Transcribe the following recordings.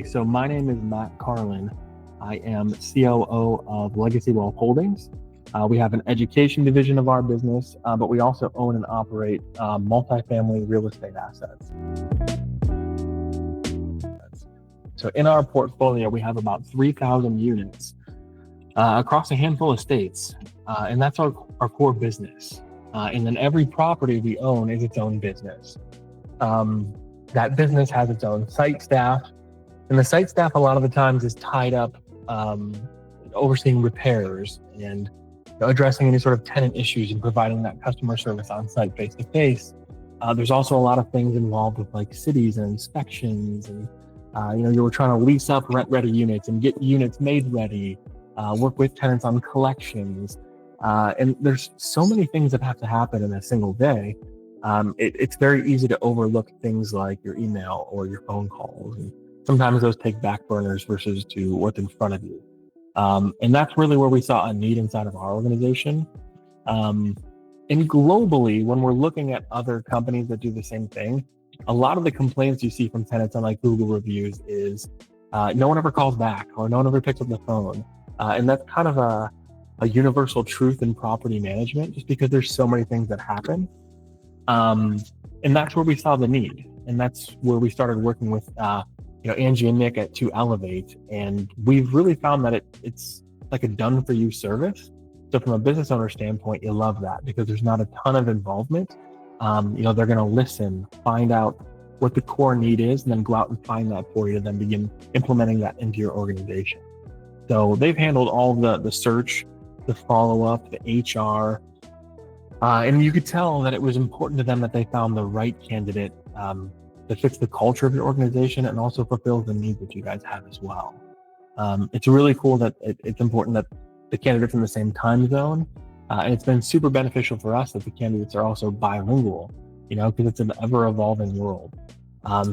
So my name is Matt Carlin. I am COO of Legacy Wealth Holdings. We have an education division of our business, but we also own and operate multifamily real estate assets. So in our portfolio, we have about 3,000 units across a handful of states, and that's our core business. And then every property we own is its own business. That business has its own site staff, and the site staff a lot of the times is tied up overseeing repairs and addressing any sort of tenant issues and providing that customer service on site face to face. There's also a lot of things involved with like cities and inspections, and you were trying to lease up rent-ready units and get units made ready, work with tenants on collections, and there's so many things that have to happen in a single day. It's very easy to overlook things like your email or your phone calls, and sometimes those take back burners versus to what's in front of you. And that's really where we saw a need inside of our organization. And globally, when we're looking at other companies that do the same thing, a lot of the complaints you see from tenants on like Google reviews is no one ever calls back or no one ever picks up the phone. And that's kind of a universal truth in property management, just because there's so many things that happen. And that's where we saw the need. And that's where we started working with Angie and Nick to Elevate. And we've really found that it's like a done for you service. So from a business owner standpoint, you love that because there's not a ton of involvement. They're going to listen, find out what the core need is, and then go out and find that for you, then begin implementing that into your organization. So they've handled all the search, the follow-up, the HR, and you could tell that it was important to them that they found the right candidate that fits the culture of your organization and also fulfills the needs that you guys have as well. It's really cool that it's important that the candidate's in the same time zone. And it's been super beneficial for us that the candidates are also bilingual, because it's an ever evolving world.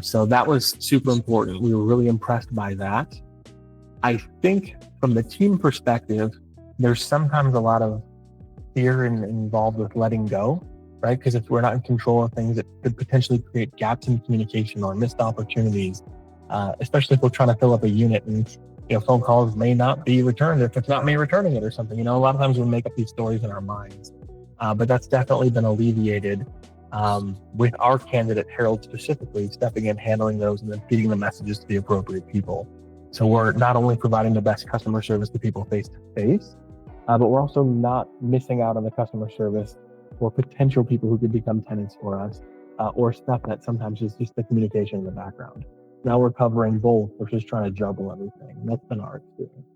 So that was super important. We were really impressed by that. I think from the team perspective, there's sometimes a lot of fear involved with letting go, right? Because if we're not in control of things, it could potentially create gaps in communication or missed opportunities, especially if we're trying to fill up a unit and phone calls may not be returned if it's not me returning it or something. A lot of times we make up these stories in our minds, but that's definitely been alleviated with our candidate, Harold, specifically stepping in, handling those, and then feeding the messages to the appropriate people. So we're not only providing the best customer service to people face to face, but we're also not missing out on the customer service for potential people who could become tenants for us, or stuff that sometimes is just the communication in the background. Now we're covering both versus trying to juggle everything. And that's been our experience.